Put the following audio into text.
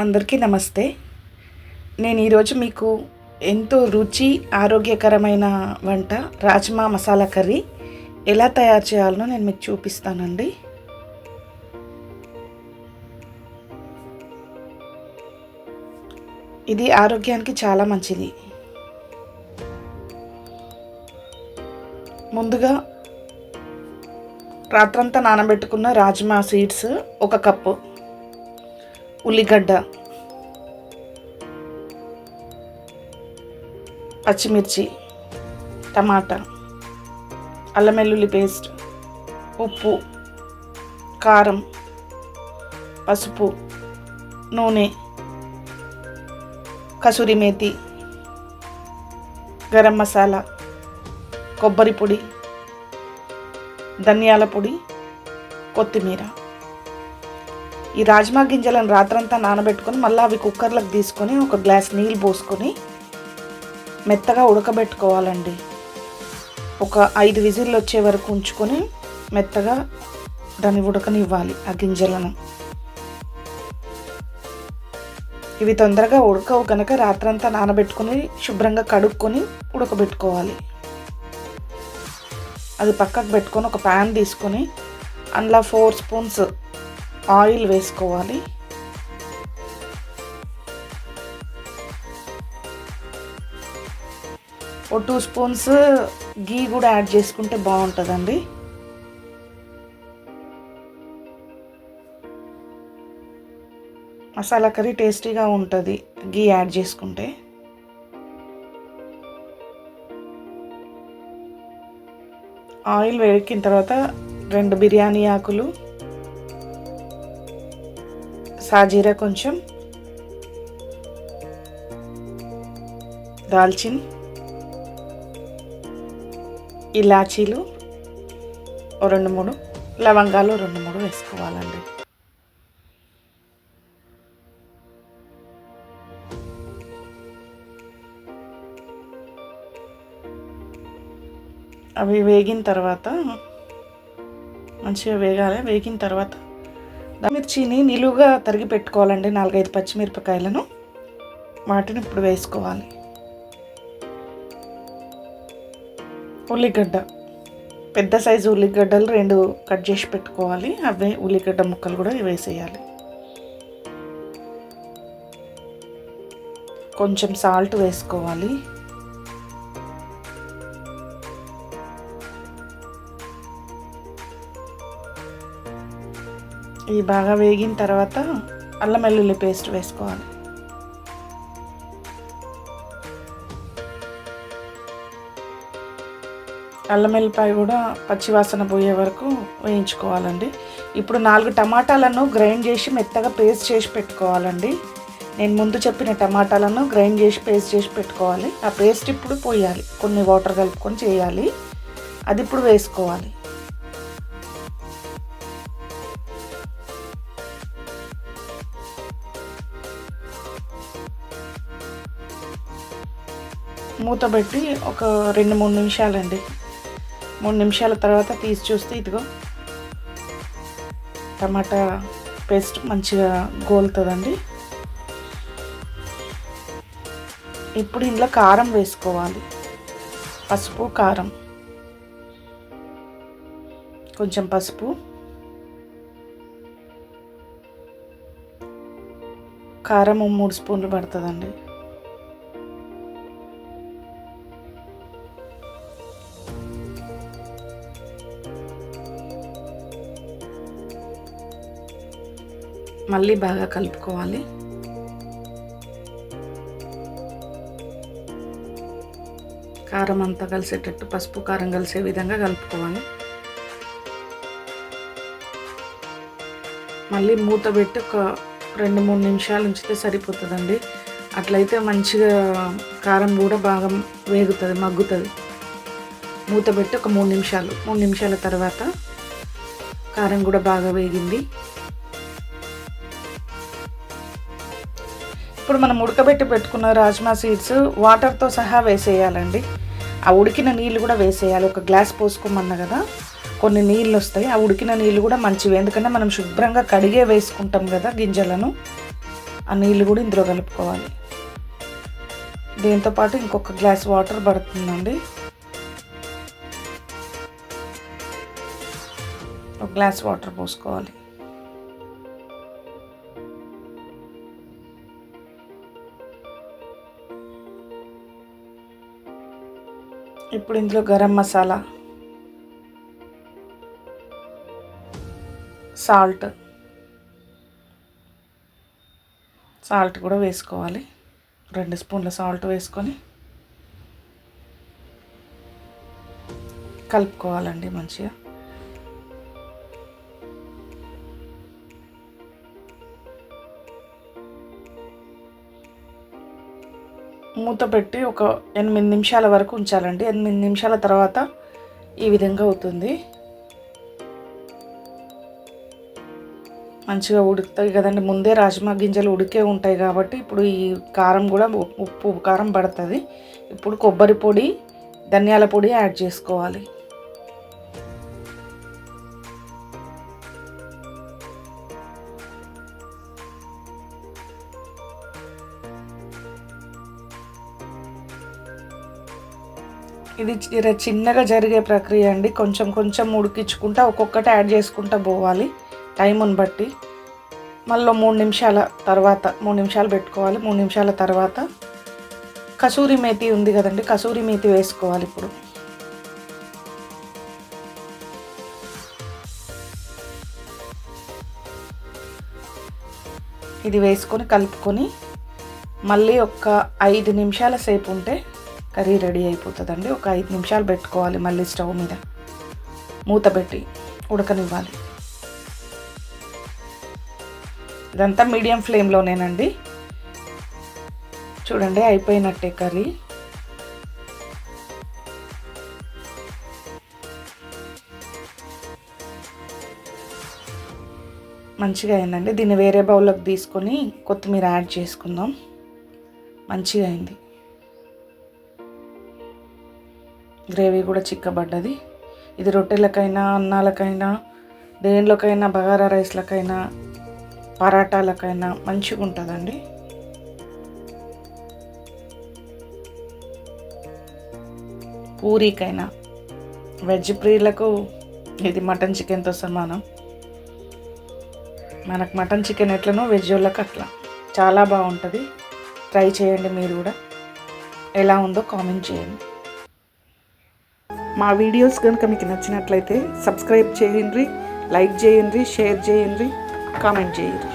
అందరికీ నమస్తే. నేను ఈరోజు మీకు ఎంతో రుచి ఆరోగ్యకరమైన వంట రాజ్మా మసాలా కర్రీ ఎలా తయారు చేయాలో నేను మీకు చూపిస్తానండి. ఇది ఆరోగ్యానికి చాలా మంచిది. ముందుగా రాత్రంతా నానబెట్టుకున్న రాజ్మా సీడ్స్ 1 కప్పు, ఉల్లిగడ్డ, పచ్చిమిర్చి, టమాటా, అల్లం వెల్లుల్లి పేస్ట్, ఉప్పు, కారం, పసుపు, నూనె, కసూరి మేతి, గరం మసాలా, కొబ్బరి పొడి, ధనియాల పొడి, కొత్తిమీర. ఈ రాజ్మా గింజలను రాత్రంతా నానబెట్టుకొని మళ్ళీ అవి కుక్కర్లకు తీసుకొని 1 గ్లాస్ నీళ్ళు పోసుకొని మెత్తగా ఉడకబెట్టుకోవాలండి. ఒక 5 విజిల్లు వచ్చే వరకు ఉంచుకొని మెత్తగా దాన్ని ఉడకనివ్వాలి ఆ గింజలను. ఇవి తొందరగా ఉడకవు కనుక రాత్రంతా నానబెట్టుకొని శుభ్రంగా కడుక్కొని ఉడకబెట్టుకోవాలి. అది పక్కకు పెట్టుకొని ఒక ప్యాన్ తీసుకొని అందులో 4 స్పూన్స్ ఆయిల్ వేసుకోవాలి. ఓ 2 స్పూన్స్ గీ కూడా యాడ్ చేసుకుంటే బాగుంటుందండి. మసాలా కర్రీ టేస్టీగా ఉంటుంది గీ యాడ్ చేసుకుంటే. ఆయిల్ వేడెక్కిన తర్వాత 2 బిర్యానీ ఆకులు, సాజీరా కొంచెం, దాల్చిన్, ఇలాచీలు 2-3, లవంగాలు 2-3 వేసుకోవాలండి. అవి వేగిన తర్వాత మంచిగా వేగాలి. వేగిన తర్వాత మిర్చిని నిలువుగా తరిగి పెట్టుకోవాలండి. 4-5 పచ్చిమిరపకాయలను వాటిని ఇప్పుడు వేసుకోవాలి. ఉల్లిగడ్డ, పెద్ద సైజు ఉల్లిగడ్డలు 2 కట్ చేసి పెట్టుకోవాలి. అవే ఉల్లిగడ్డ ముక్కలు కూడా వేసేయాలి. కొంచెం సాల్ట్ వేసుకోవాలి. ఇది బాగా వేగిన తర్వాత అల్లం వెల్లుల్లి పేస్ట్ వేసుకోవాలి. అల్లం వెల్లిపాయ కూడా పచ్చివాసన పోయే వరకు వేయించుకోవాలండి. ఇప్పుడు 4 టమాటాలను గ్రైండ్ చేసి మెత్తగా పేస్ట్ చేసి పెట్టుకోవాలండి. నేను ముందు చెప్పిన టమాటాలను గ్రైండ్ చేసి పేస్ట్ చేసి పెట్టుకోవాలి. ఆ పేస్ట్ ఇప్పుడు పోయాలి, కొన్ని వాటర్ కలుపుకొని చేయాలి. అది ఇప్పుడు వేసుకోవాలి. మూత పెట్టి ఒక 2-3 నిమిషాలండి. 3 నిమిషాల తర్వాత తీసి చూస్తే ఇదిగో టమాటా పేస్ట్ మంచిగా గోలుతుందండి. ఇప్పుడు ఇందులో కారం వేసుకోవాలి. పసుపు, కారం, కొంచెం పసుపు, కారం 3 స్పూన్లు పడుతుందండి. మళ్ళీ బాగా కలుపుకోవాలి. కారం అంతా కలిసేటట్టు, పసుపు కారం కలిసే విధంగా కలుపుకోవాలి. మళ్ళీ మూత పెట్టి ఒక 2-3 నిమిషాలు ఉంచితే సరిపోతుందండి. అట్లయితే మంచిగా కారం కూడా బాగా వేగుతుంది, మగ్గుతుంది. మూత పెట్టి ఒక 3 నిమిషాల తర్వాత కారం కూడా బాగా వేగింది. ఇప్పుడు మనం ఉడకబెట్టి పెట్టుకున్న రాజ్మా సీడ్స్ వాటర్తో సహా వేసేయాలండి. ఆ ఉడికిన నీళ్ళు కూడా వేసేయాలి. 1 గ్లాస్ పోసుకోమన్నా కదా, కొన్ని నీళ్ళు వస్తాయి. ఆ ఉడికిన నీళ్ళు కూడా మంచివి, ఎందుకంటే మనం శుభ్రంగా కడిగే వేసుకుంటాం కదా గింజలను. ఆ నీళ్ళు కూడా ఇందులో కలుపుకోవాలి. దీంతోపాటు ఇంకొక గ్లాస్ వాటర్ పడుతుందండి. ఒక గ్లాస్ వాటర్ పోసుకోవాలి. ఇప్పుడు ఇందులో గరం మసాలా, సాల్ట్ కూడా వేసుకోవాలి. 2 స్పూన్ల సాల్ట్ వేసుకొని కలుపుకోవాలండి మంచిగా. మూత పెట్టి ఒక 8 నిమిషాల వరకు ఉంచాలండి. 8 నిమిషాల తర్వాత ఈ విధంగా అవుతుంది. మంచిగా ఉడుకుతాయి కదండి. ముందే రాజ్మా గింజలు ఉడికే ఉంటాయి కాబట్టి ఇప్పుడు ఈ కారం కూడా ఉప్పు కారం పడుతుంది. ఇప్పుడు కొబ్బరి పొడి, ధనియాల పొడి యాడ్ చేసుకోవాలి. ఇది చిన్నగా జరిగే ప్రక్రియ అండి. కొంచెం కొంచెం ఉడికించుకుంటా ఒక్కొక్కటి యాడ్ చేసుకుంటా పోవాలి టైముని బట్టి. మళ్ళీ 3 నిమిషాల తర్వాత 3 నిమిషాలు పెట్టుకోవాలి. 3 నిమిషాల తర్వాత కసూరి మేతి ఉంది కదండి, కసూరి మేతి వేసుకోవాలి. ఇప్పుడు ఇది వేసుకొని కలుపుకొని మళ్ళీ ఒక 5 నిమిషాల సేపు ఉంటే కర్రీ రెడీ అయిపోతుందండి. ఒక 5 నిమిషాలు పెట్టుకోవాలి. మళ్ళీ స్టవ్ మీద మూత పెట్టి ఉడకనివ్వాలి. ఇదంతా మీడియం ఫ్లేమ్లోనేనండి. చూడండి అయిపోయినట్టే కర్రీ. మంచిగా అయిందండి. దీన్ని వేరే బౌల్లోకి తీసుకొని కొత్తిమీర యాడ్ చేసుకుందాం. మంచిగా అయింది. గ్రేవీ కూడా చిక్కబడ్డది. ఇది రొట్టెలకైనా, అన్నాలకైనా, దేనిలోకైనా, బగారా రైస్లకైనా, పరాటాలకైనా మంచిగా ఉంటుందండి. పూరీకైనా, వెజ్ ప్రియులకు ఇది మటన్ చికెన్తో సమానం. మనకు మటన్ చికెన్ ఎట్లనో వెజ్ వాళ్ళకి అట్లా చాలా బాగుంటుంది. ట్రై చేయండి మీరు కూడా. ఎలా ఉందో కామెంట్ చేయండి. మా వీడియోస్ కనుక మీకు నచ్చినట్లయితే సబ్స్క్రైబ్ చేయండి, లైక్ చేయండి, షేర్ చేయండి, కామెంట్ చేయండి.